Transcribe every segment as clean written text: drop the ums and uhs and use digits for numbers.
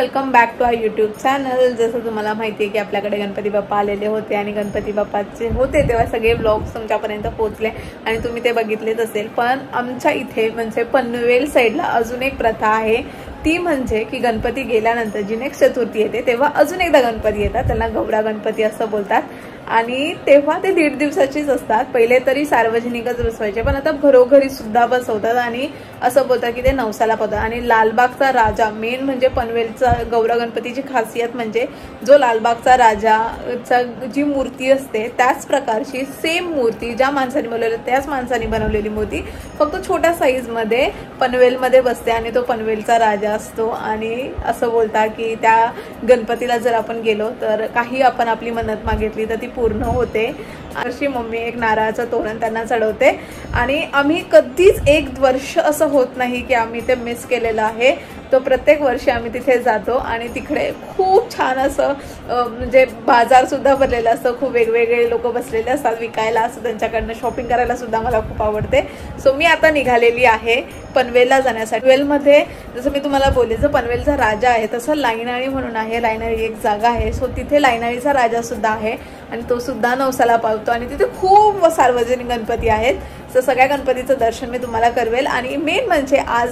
Welcome back to our YouTube channel. जसं तुम्हाला माहिती आहे की आपल्याकडे गणपती बाप्पा आलेले होते आणि गणपती बाप्पाचे होते तेव्हा सगळे व्लॉग्स तुमच्यापर्यंत पोहोचले आणि तुम्ही ते बघितलेच असेल। पण आमच्या इथे म्हणजे पनवेल साईडला अजून एक प्रथा आहे, ती म्हणजे की गणपती गेल्यानंतर जी नेक्स्ट चतुर्थी येते तेव्हा अजून एकदा गणपती येतात, त्यांना गौरा गणपती असं बोलतात। आणि तेव्हा ते 1.5 दिवसाचीच असतात। पहिले तरी सार्वजनिकच बसवायचे, पण आता घरोघरी सुद्धा बसवतात आणि असं बोलतात की ते नवसाला पावतात। आणि लालबागचा राजा मेन म्हणजे पनवेलचा गौरा गणपतीची खासियत म्हणजे जो लालबागचा राजाचा जी मूर्ती असते त्याच प्रकारची सेम मूर्ती ज्या माणसाने बनवलेली त्याच माणसाने बनवलेली मूर्ती फक्त छोट्या साईज मध्ये पनवेलमध्ये बसते आणि तो पनवेलचा राजा असतो। आणि असं बोलतात की त्या गणपतीला जर आपण गेलो तर काही आपण आपली मन्नत मागितली तर ती पूर्ण होते। अशी मम्मी एक नारळाचं तोरण त्यांना चढवते आणि आम्ही कधीच एक वर्ष असं होत नाही की आम्ही ते मिस केलेलं आहे। तो प्रत्येक वर्षी आम्ही तिथे जातो आणि तिकडे खूप छान असं म्हणजे बाजार सुद्धा भरलेला असतो, खूप वेगवेगळे लोक बसलेले असतात विकायला, असं त्यांच्याकडनं शॉपिंग करायला सुद्धा मला खूप आवडते। सो मी आता निघालेली आहे पनवेलला जाण्यासाठी। पनवेलमध्ये जसं मी तुम्हाला बोलले जो पनवेलचा राजा आहे तसं लाईनाळी म्हणून आहे, लाईनाळी एक जागा आहे। सो तिथे लाईनाळीचा राजा सुद्धा आहे आणि तो सुद्धा नवसाला पावतो आणि तिथे खूप सार्वजनिक गणपती आहेत। तर सगळ्या गणपतीचं दर्शन मी तुम्हाला करवेल आणि मेन म्हणजे आज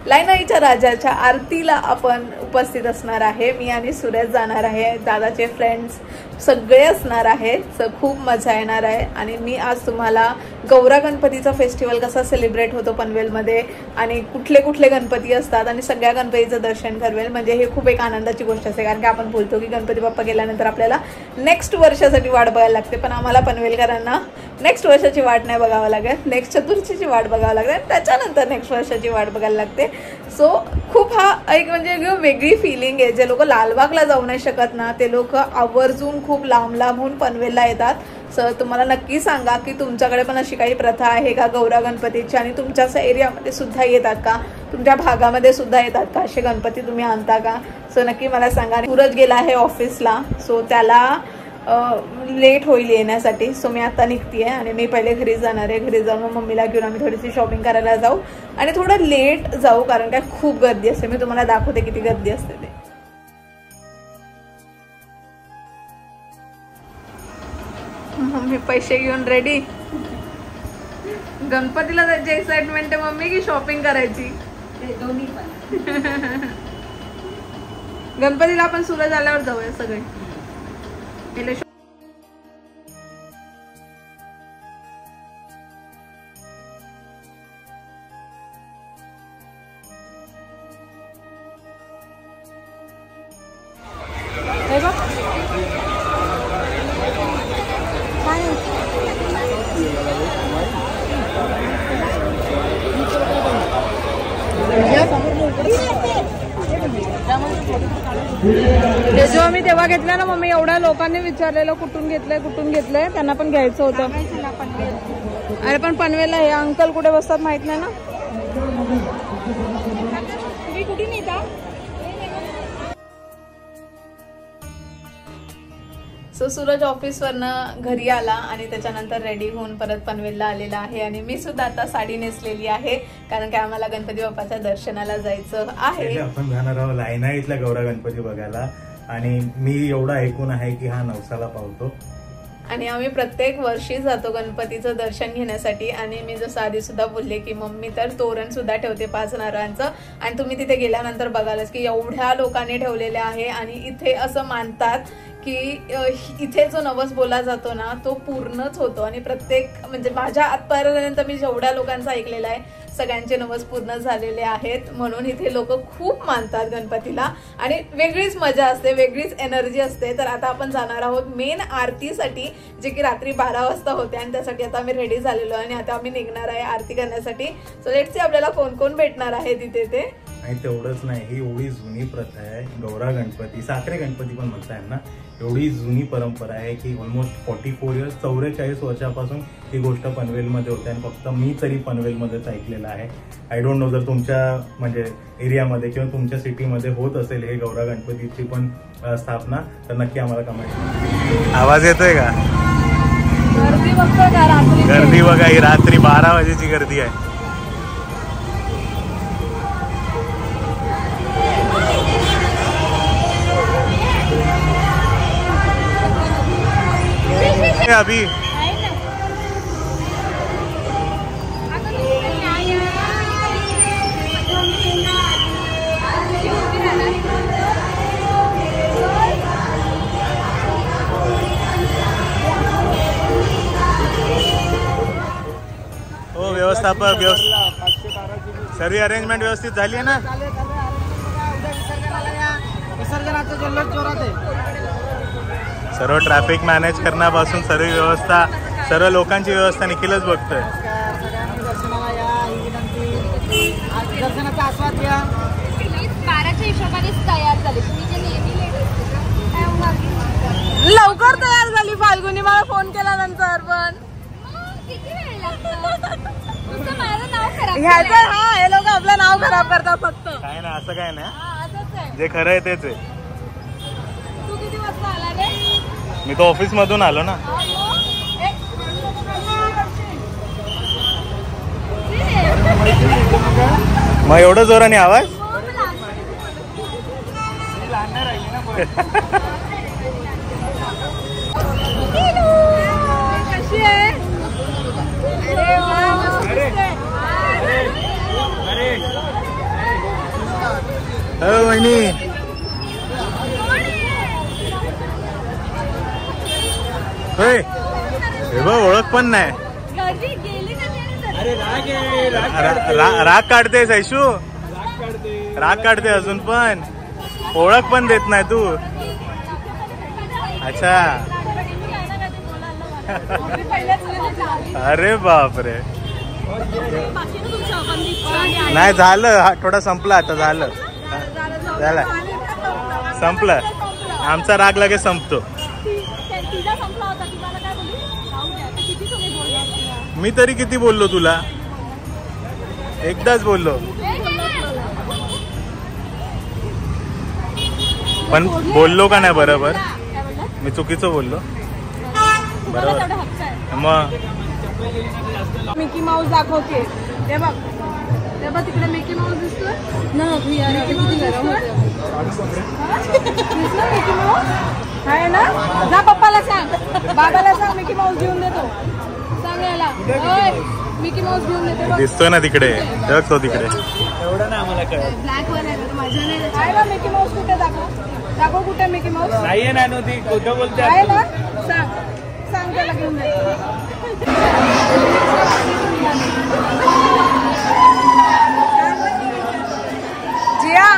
लाईनाळीच्या राजाच्या आरतीला आपण उपस्थित असणार आहे। मी आणि सूरज जाणार आहे, दादाचे फ्रेंड्स सगळे असणार आहेत। सो खूप मजा येणार आहे आणि मी आज तुम्हाला गौरा गणपतीचा फेस्टिवल कसा सेलिब्रेट होतो पनवेलमध्ये आणि कुठले कुठले गणपती असतात आणि सगळ्या गणपतीचं दर्शन करवेल। म्हणजे हे खूप एक आनंदाची गोष्ट असते, कारण की आपण बोलतो की गणपती बाप्पा गेल्यानंतर आपल्याला नेक्स्ट वर्षासाठी वाट बघायला लागते, पण आम्हाला पनवेलकरांना नेक्स्ट वर्षाची वाट नाही बघावं लागत, नेक्स्ट चतुर्थीची वाट बघावं लागते आणि त्याच्यानंतर नेक्स्ट वर्षाची वाट बघायला लागते। सो खूप हा एक म्हणजे वेगळी फिलिंग आहे। जे लोक लालबागला जाऊ नाही शकत ना ते लोक आवर्जून खूप लांब लांबून पनवेलला येतात। सर तुम्हाला नक्की सांगा की तुमच्याकडे पण अशी काही प्रथा आहे का गौरा गणपतीची आणि तुमच्याच एरियामध्ये सुद्धा येतात का, तुमच्या भागामध्ये सुद्धा येतात का, असे गणपती तुम्ही आणता का? सो नक्की मला सांगा। सूरज गेला आहे ऑफिसला, सो त्याला लेट होईल येण्यासाठी। सो मी आता निघतीये आणि मी पहिले घरी जाणार आहे। घरी जाऊन मग मम्मीला घेऊन आम्ही थोडीशी शॉपिंग करायला जाऊ आणि थोडं लेट जाऊ कारण काय खूप गर्दी असते। मी तुम्हाला दाखवते किती गर्दी असते ते। मम्मी पैसे घेऊन रेडी, गणपतीला जायची एक्साइटमेंट आहे मम्मी की शॉपिंग करायची? दोन्ही पण। गणपतीला आपण सूरज आल्यावर जाऊया सगळे। जो आम्ही तेव्हा घेतला ना मम्मी, एवढ्या लोकांनी विचारलेलं कुठून घेतलंय त्यांना पण घ्यायचं होतं। अरे पण पनवेलला हे अंकल कुठे बसतात माहित नाही ना। तुम्ही कुठे नेता? सो सूरज ऑफिसवरनं घरी आला आणि त्याच्यानंतर रेडी होऊन परत पनवेलला आलेला आहे आणि मी सुद्धा आता साडी नेसलेली आहे कारण की आम्हाला गणपती बाप्पाच्या दर्शनाला जायचं आहे। आपण जाणार आहोत लाईनाळीतला गौरा गणपती बघायला आणि मी एवढं ऐकून आहे की हा नवसाला पावतो आणि आम्ही प्रत्येक वर्षी जातो गणपतीचं दर्शन घेण्यासाठी। आणि मी जसं आधी सुद्धा बोलले की मम्मी तर तोरण सुद्धा ठेवते 5 नारळांचं आणि तुम्ही तिथे गेल्यानंतर बघालच की एवढ्या लोकांनी ठेवलेले आहे आणि इथे असं मानतात की इथे जो नवस बोला जातो ना तो पूर्णच होतो आणि प्रत्येक म्हणजे माझ्या आजपर्यंत मी जेवढ्या लोकांचं ऐकलेलं आहे सगळ्यांचे नवस पूर्ण झालेले आहेत। म्हणून इथे लोक खूप मानतात गणपतीला आणि वेगळीच मजा असते, वेगळीच एनर्जी असते। तर आता आपण जाणार आहोत मेन आरतीसाठी, जे की रात्री 12 वाजता होते आणि त्यासाठी आता आम्ही रेडी झालेलो आणि आता आम्ही निघणार आहे आरती करण्यासाठी। सो लेट्स सी आपल्याला कोण कोण भेटणार आहे तिथे ते। आणि तेवढंच नाही, ही एवढी जुनी प्रथा आहे गौरा गणपती, साखरे गणपती पण म्हणताय ना, एवढी जुनी परंपरा आहे की ऑलमोस्ट 44 इयर्स 44 वर्षापासून ही गोष्ट पनवेलमध्ये होते आणि फक्त मी तरी पनवेलमध्येच ऐकलेलं आहे। आय डोंट नो जर तुमच्या म्हणजे एरियामध्ये किंवा तुमच्या सिटीमध्ये होत असेल हे गौरा गणपतीची पण स्थापना तर नक्की आम्हाला कमेंट। आवाज येतोय का? गर्दी बघतो का? गर्दी बघा, ही रात्री 12 वाजेची गर्दी आहे। अभी हो व्यवस्थापक सर्व अरेंजमेंट व्यवस्थित झाली आहे ना? विसर्जनाचं जल्लोष जोरात आहे. सर्व ट्रॅफिक मॅनेज करण्यापासून सर्व व्यवस्था, सर्व लोकांची व्यवस्था निखिलच बघतोय. दर्शनाला या, ही विनंती. दर्शनाचा आस्वाद घ्या. 12च्या हिशोबानेच तयार झाली. तुम्ही जे नेहमी लवकर तयार झाली फाल्गुनी, मला फोन केला नंतर. पण किती वेळ लागतो? तुमचं माझं नाव खराब ह्याचं हा हे लोक आपलं नाव खराब करतात फक्त. काय नाही, असं काय नाही. असंच आहे. जे खरं आहे तेच आहे. तू किती वाजता आला रे? मी तो ऑफिस मधून आलो ना. मग एवढं जोराने आवाज. कशी आहे? वहिनी होय, हे बघ ओळख पण नाही. राग काढतेस ऐशू, राग काढते अजून पण ओळख पण देत नाही तू. अच्छा अरे बापरे. नाही झालं, थोडा संपला आता. झालं संपलं. आमचा राग लगेच संपतो. मी तरी किती बोललो तुला? एकदाच बोललो. पण बोललो का नाही बरोबर? मी चुकीचं बोललो बरोबर. मग मिकी माऊस दाखवते. ते बघ, ते बघ तिकडे मिकी माऊस दिसतोय ना. किती गरम मिकी माऊस आहे ना. ना पप्पाला सांग, बाबाला सांग मिकी माऊस घेऊन देतो. सांग याला मिकी माऊस घेऊन देतो. दिसतोय ना तिकडे, तो तिकडे. एवढं ना आम्हाला कळत. ब्लॅक वर आहे ना, माझ्या नाही आहे ना. मिकी माऊस कुठे दाखव कुठे मिकी माऊस नाहीये ना. ती कुठं बोलते आहे ना. सांग त्याला घेऊन देतो. जिया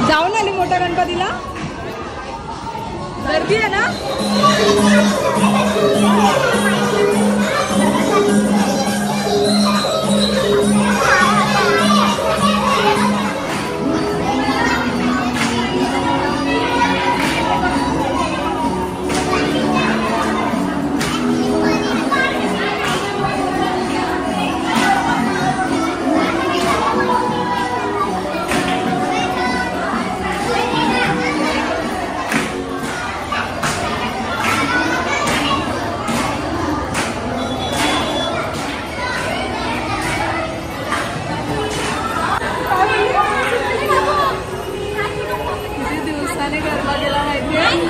जाऊन आली मोठ्या गणपतीला. गर्दी आहे ना.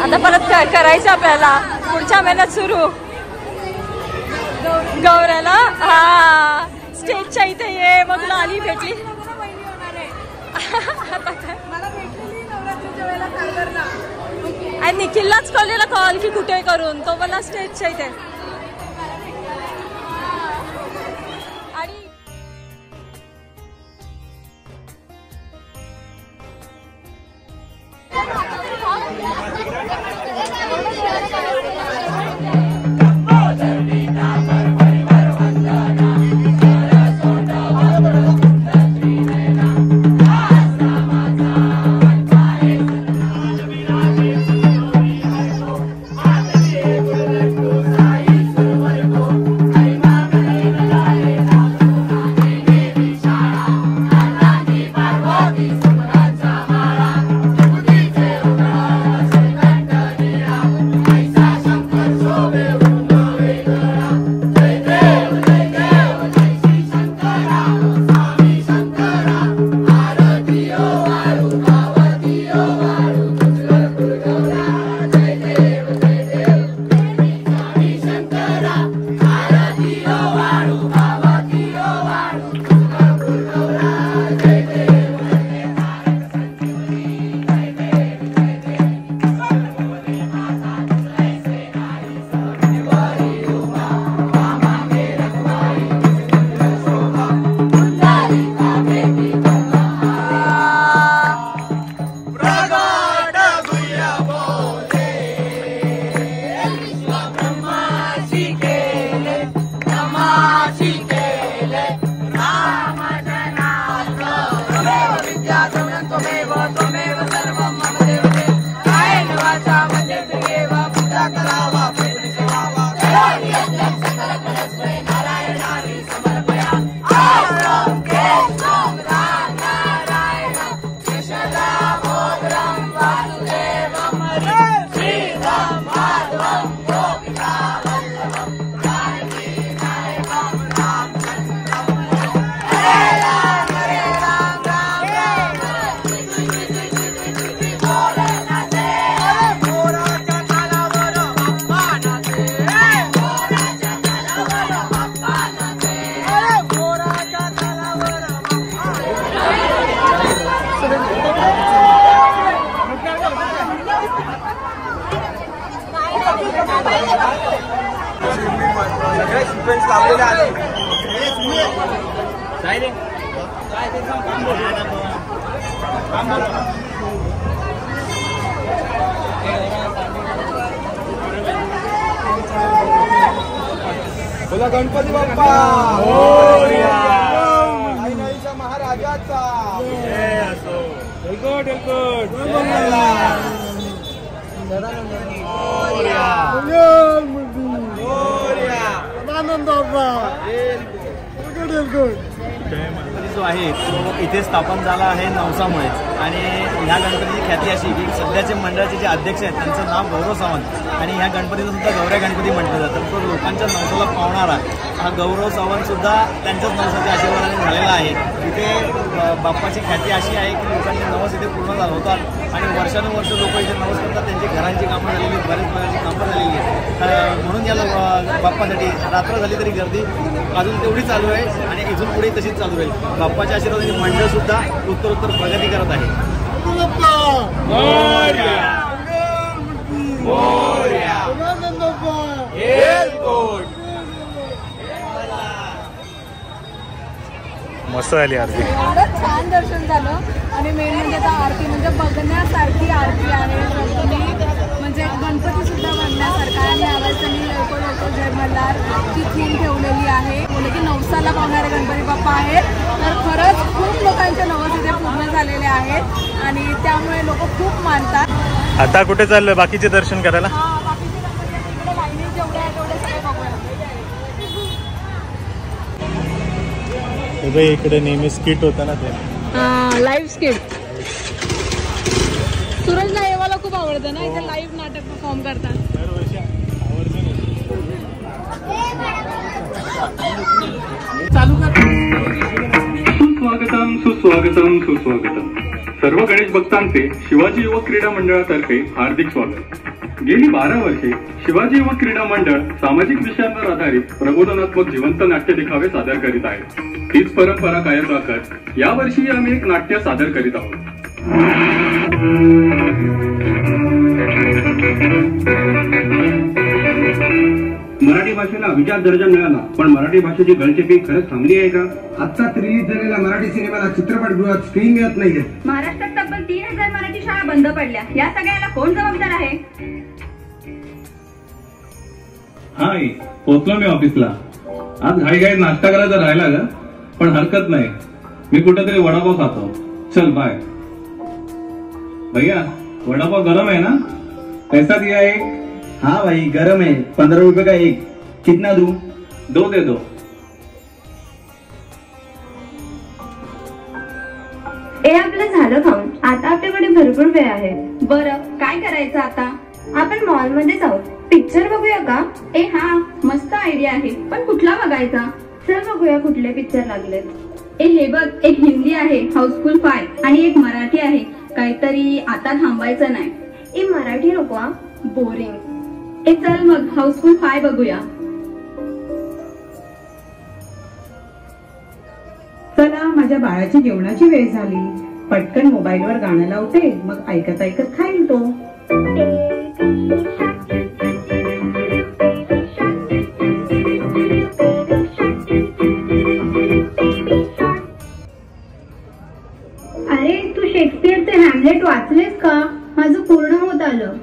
आता परत करायचं आपल्याला पुढच्या महिन्यात सुरू. गौऱ्याला हा स्टेजच्या इथे ये. मग तुला आली भेटली. आणि निखिललाच कळलेला कॉल की कुठे करून. तो मला स्टेजच्या इथे. आणि बोला गणपती बाप्पा मोरया, आईनाईच्या महाराजाचा जय असो. एलकोट एलकोट मोरया मोरया आनंद बाप्पा एलकोट एलकोट. जो आहे तो इथे स्थापन झाला आहे नवसामुळे आणि ह्या गणपतीची ख्याती अशी की सध्याचे मंडळाचे जे अध्यक्ष आहेत त्यांचं नाव गौरव सावंत आणि ह्या गणपतीला सुद्धा गौऱ्या गणपती म्हटलं जातं. तो लोकांच्या नवसाला पावणारा हा गौरव सावंत सुद्धा त्यांच्याच नवसाच्या आशीर्वादाने झालेला आहे. इथे बाप्पाची ख्याती अशी आहे की लोकांचे नवस इथे पूर्ण होतात आणि वर्षानुवर्ष लोक इथे नवस करतात. त्यांची घरांची कामं झालेली आहेत, बरेच प्रकारची कामं झालेली आहेत. म्हणून या बाप्पासाठी रात्र झाली तरी गर्दी अजून तेवढी चालू आहे आणि इथून पुढे तशीच चालू राहील. बाप्पाच्या आशीर्वादाने मंडळ सुद्धा उत्तरोत्तर प्रगती करत आहे. मस्त झाली आरती. एवढं छान दर्शन झालं आणि मेन म्हणजे आता आरती म्हणजे बघण्यासारखी आरती आहे. म्हणजे गणपती सुद्धा बघण्यासारखा आहे. यावेळेस त्यांनी लवकर लवकर जय मल्हारची थीम ठेवलेली आहे. बोले की नवसाला पावणारे गणपती बाप्पा आहेत. तर खरंच खूप लोकांचे नवस इथे पूर्ण झालेले आहेत आणि त्यामुळे लोक खूप मानतात. आता कुठे चाललोय बाकीचे दर्शन करायला? बाकीचे गणपती इकडे लाईनीत जेवढे आहे तेवढे सगळे बघूया. इकडे नेहमी स्किट होतं ना ते लाईव्ह स्किट. सूरजला हे मला खूप आवडतं ना, इथे लाईव्ह नाटक परफॉर्म करतात. चालू कर. सुस्वागतम सुस्वागतम सुस्वागतम. सर्व गणेश भक्तांचे शिवाजी युवक क्रीडा मंडळातर्फे हार्दिक स्वागत. गेली 12 वर्षे शिवाजी युवक क्रीडा मंडळ सामाजिक विषयांवर आधारित प्रबोधनात्मक जिवंत नाट्य देखावे सादर करीत आहे. हीच परंपरा कायम राखत यावर्षी आम्ही एक नाट्य सादर करीत आहोत. मराठी भाषेला अभिजात दर्जा मिळाला, पण मराठी भाषेची गळचेपी खरंच थांबली आहे का? आता रिलीज झालेल्या मराठी सिनेमाला चित्रपटगृहात स्क्रीन मिळत नाहीये. महाराष्ट्रात तब्बल 3000 मराठी शाळा बंद पडल्या. या सगळ्याला कोण जबाबदार आहे? हाय, पोहोचलो मी ऑफिसला. आज घाईघाईत नाश्ता करायचा राहिला ग, पण हरकत नाही, मी कुठेतरी वडापाव खातो. चल बाय. भैया वडापाव गरम है ना? कैसा दिया एक? हाँ भाई गरम है, 15 रुपए का एक. कितना दूं? 2 दे दो. आपलं झालं खाऊन. आता आपल्याकडे भरपूर वेळ आहे. बरं काय करायचं आता? आपण मॉल मध्ये जाऊ, पिक्चर बघूया का? हा मस्त आयडिया आहे, पण कुठला बघायचा? चल बघूया कुठले पिक्चर लागलेत. हे बघ, एक हिंदी आहे हाऊसफुल 5 आणि एक मराठी आहे काहीतरी आता थांबायचं नाही. मराठी नको, बोरिंग. चल मग हाऊसफुल 5 बघूया. चला, माझ्या बाळाची जेवणाची वेळ झाली. पटकन मोबाईलवर गाणं लावते, मग ऐकत ऐकत खाईल तो. अरे तू शेक्सपियरचे हॅमलेट वाचलेस का? माझं पूर्ण होत आलं.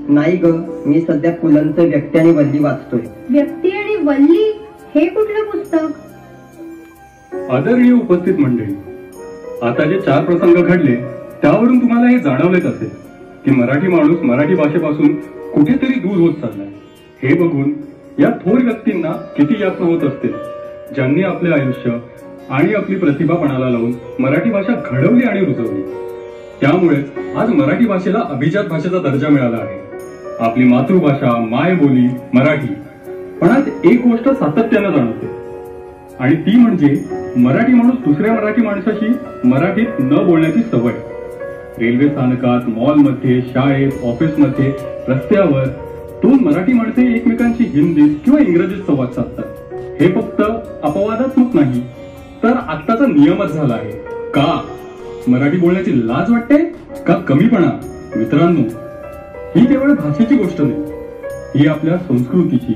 नाही ग, मी सध्या पुलंचं व्यक्ती आणि वल्ली वाचतोय. व्यक्ती आणि वल्ली हे कुठलं पुस्तक? आदरणीय उपस्थित मंडळी, आता जे 4 प्रसंग घडले त्यावरून तुम्हाला हे जाणवलेच असेल की मराठी माणूस मराठी भाषेपासून कुठेतरी दूर होत चाललाय. हे बघून या थोर व्यक्तींना किती यातना होत असतील, ज्यांनी आपले आयुष्य आणि आपली प्रतिभा पणाला लावून मराठी भाषा घडवली आणि रुजवली. त्यामुळेच आज मराठी भाषेला अभिजात भाषेचा दर्जा मिळाला आहे. आपली मातृभाषा, मायबोली मराठी. पण आज एक गोष्ट सातत्यानं जाणवते आणि ती म्हणजे मराठी माणूस दुसऱ्या मराठी माणसाशी मराठीत न बोलण्याची सवय. रेल्वे स्थानकात, मॉलमध्ये, शाळेत, ऑफिसमध्ये, रस्त्यावर दोन मराठी माणसे एकमेकांशी हिंदीत किंवा इंग्रजीत संवाद साधतात. हे फक्त अपवादात्मक नाही तर आत्ताचा नियमच झाला आहे. का? मराठी बोलण्याची लाज वाटते का कमीपणा? मित्रांनो, ही केवळ भाषेची गोष्ट नाही, ही आपल्या संस्कृतीची,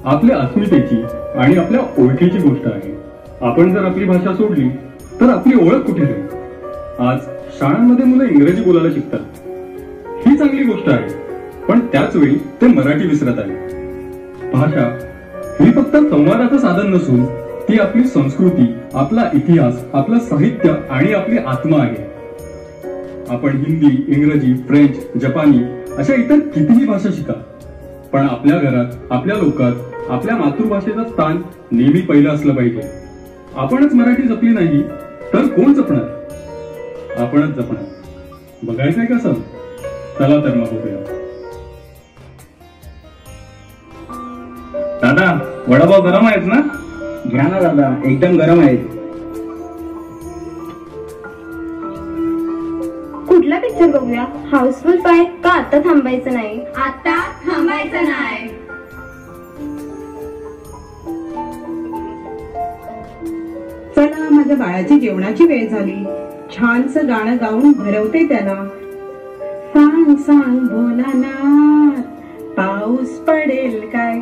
आपल्या अस्मितेची आणि आपल्या ओळखीची गोष्ट आहे. आपण जर आपली भाषा सोडली तर आपली ओळख कुठे राहील? आज शाळांमध्ये मुलं इंग्रजी बोलायला शिकतात, ही चांगली गोष्ट आहे, पण त्याच वेळी ते मराठी विसरत आहे. भाषा ही फक्त संवादाचं साधन नसून ती आपली संस्कृती, आपला इतिहास, आपलं साहित्य आणि आपली आत्मा आहे. आपण हिंदी, इंग्रजी, फ्रेंच, जपानी अशा इतर कितीही भाषा शिका, पण आपल्या घरात, आपल्या लोकात आपल्या मातृभाषेचं स्थान नेहमी पहिलं असलं पाहिजे. आपणच मराठी जपली नाही तर कोण जपणार? आपणच जपणार. बघायचंय कसं? चला तर मग बघूया. दादा, वडापाव गरम आहेत ना? घ्या ना दादा, एकदम गरम आहेत. कुठला पिक्चर बघूया? हाऊसफुल 5 का आता थांबायचं नाही? आता थांबायचं नाही. चला, माझ्या बाळाची जेवणाची वेळ झाली. छानसं गाणं गाऊन भरवते त्याला. सांग सांग भोलानाथ, पाऊस पडेल काय?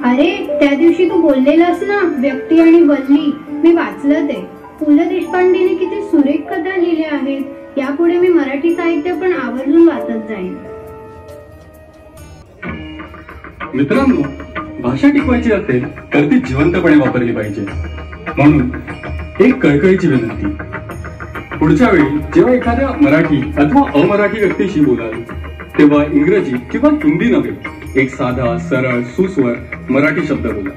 अरे, त्या दिवशी तू बोललेलास ना, व्यक्ती आणि वल्ली, मी वाचलं ते. पु ल देशपांडेने किती सुरेख कथा लिहिल्या आहेत. यापुढे मी मराठी साहित्य पण आवर्जून वाचत जाईन. मित्रांनो, भाषा टिकवायची असेल तर ती जिवंतपणे वापरली पाहिजे. म्हणून एक कळकळीची विनंती, पुढच्या वेळी जेव्हा एखाद्या मराठी अथवा अमराठी व्यक्तीशी बोलाल तेव्हा इंग्रजी किंवा हिंदी नव्हे, एक साधा, सरळ, सुस्वर मराठी शब्द बोला.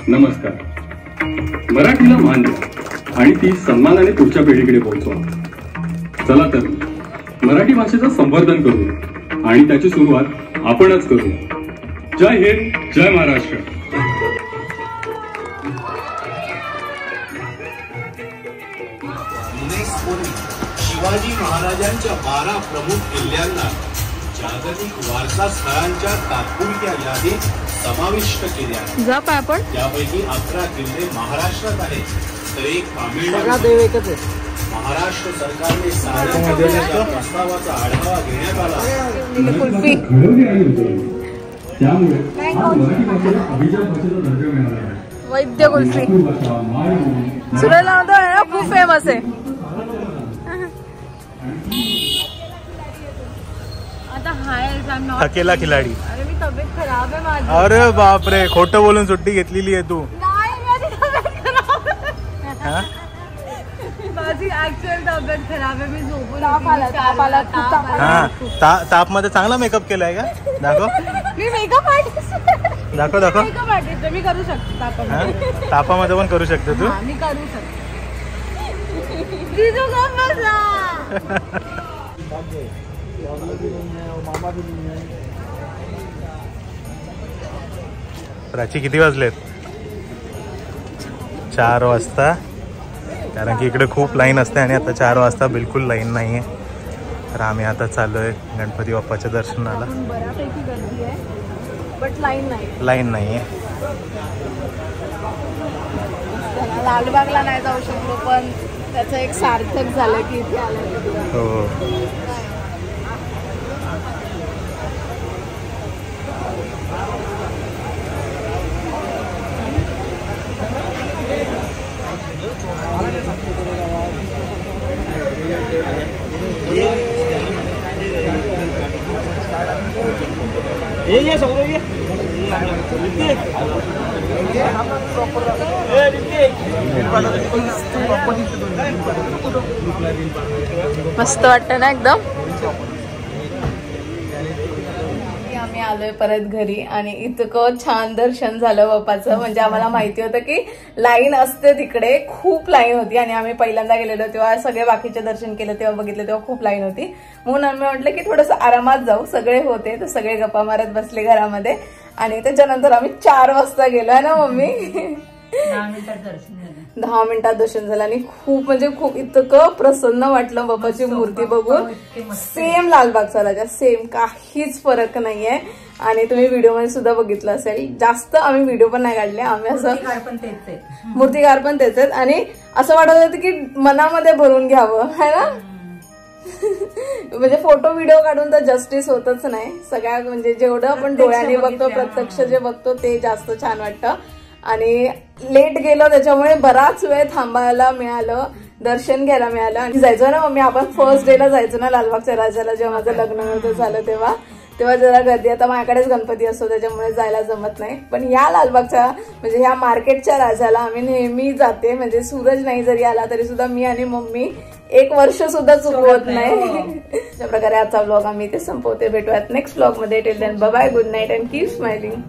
नमस्कार. मराठीला मान द्या आणि ती सन्मानाने पुढच्या पिढीकडे पोहोचवा. चला तर मराठी भाषेचं संवर्धन करू आणि त्याची सुरुवात आपणच करू. जय हिंद, जय महाराष्ट्र. युनेस्कोने शिवाजी महाराजांच्या 12 प्रमुख किल्ल्यांना जागतिक वारसा स्थळांच्या तात्पुरत्या यादीत समाविष्ट केले आहे. त्यापैकी 11 किल्ले महाराष्ट्रात आहेत तर एक तामिळनाडू. महाराष्ट्र सरकारने साऱ्या प्रस्तावाचा आढावा घेण्यात आला. त्यामुळे मराठी भाषेला अभिजात भाषेचा दर्जा मिळाला आहे. वैद्य कुल्फी सुरेला खूप फेमस आहे. अकेला खिलाडी. अरे मी तब्येत खराब आहे माझी. अरे बापरे, खोटं बोलून सुट्टी घेतलेली आहे तू. माझी ऍक्च्युअल तब्येत खराब आहे. मी झोपून ताप मध्ये चांगला मेकअप केलाय का? दाखव. मी मेकअप आर्टिस्ट. दाखव दाखव. मेकअप आर्टिस्ट मी करू शकते. तापामध्ये पण करू शकते तू. मी करू शकते. जिजू गप बसा. प्राची, किती वाजलेत? 4 वाजता. कारण की इकडे खूप लाईन असते आणि आता 4 वाजता बिलकुल लाईन नाही आहे. तर आम्ही आता चाललोय गणपती बाप्पाच्या दर्शनाला. बऱ्यापैकी गर्दी आहे बट लाईन नाही आहे. लालबागला नाही जाऊ शकलो पण त्याचं एक सार्थक झालं की इथे आलं. हो. मस्त वाटतं ना एकदम. आम्ही आलोय परत घरी आणि इतकं छान दर्शन झालं बाप्पाचं. म्हणजे आम्हाला माहिती होतं की लाईन असते तिकडे, खूप लाईन होती आणि आम्ही पहिल्यांदा गेलेलो तेव्हा सगळे बाकीचे दर्शन केलं तेव्हा बघितलं तेव्हा खूप लाईन होती. म्हणून आम्ही म्हटलं की थोडंसं आरामात जाऊ. सगळे होते तर सगळे गप्पा मारत बसले घरामध्ये आणि त्याच्यानंतर आम्ही 4 वाजता गेलो आहे ना मम्मी. 10 मिनिटात दर्शन झालं आणि खूप म्हणजे खूप इतकं प्रसन्न वाटलं बाप्पाची मूर्ती बघून. सेम लालबागचा राजा, सेम, काहीच फरक नाहीये. आणि तुम्ही व्हिडिओ मध्ये सुद्धा बघितलं असेल. जास्त आम्ही व्हिडिओ पण नाही काढले, आम्ही असं मूर्तिकार पण तेच आहेत आणि असं वाटत होतं की मनामध्ये भरून घ्यावं है ना. म्हणजे फोटो व्हिडिओ काढून तर जस्टिस होतच नाही. सगळ्या म्हणजे जेवढं आपण डोळ्याने बघतो प्रत्यक्ष जे बघतो ते जास्त छान वाटतं. आणि लेट गेलो त्याच्यामुळे बराच वेळ थांबायला मिळालं, दर्शन घ्यायला मिळालं. आणि जायचो ना मम्मी आपण फर्स्ट डेला जायचो ना लालबागच्या राजाला, जेव्हा माझं लग्न झालं तेव्हा जरा गर्दी. आता माझ्याकडेच गणपती असतो त्याच्यामुळे जायला जमत नाही. पण या लालबागच्या म्हणजे ह्या मार्केटच्या राजाला आम्ही नेहमी जाते. म्हणजे सूरज नाही जरी आला तरी सुद्धा मी आणि मम्मी 1 वर्ष सुद्धा चुकवत नाही. अशा प्रकारे आजचा व्लॉग आम्ही इथे संपवते. भेटूयात नेक्स्ट व्लॉग मध्ये. Till then bye bye, good night and keep smiling.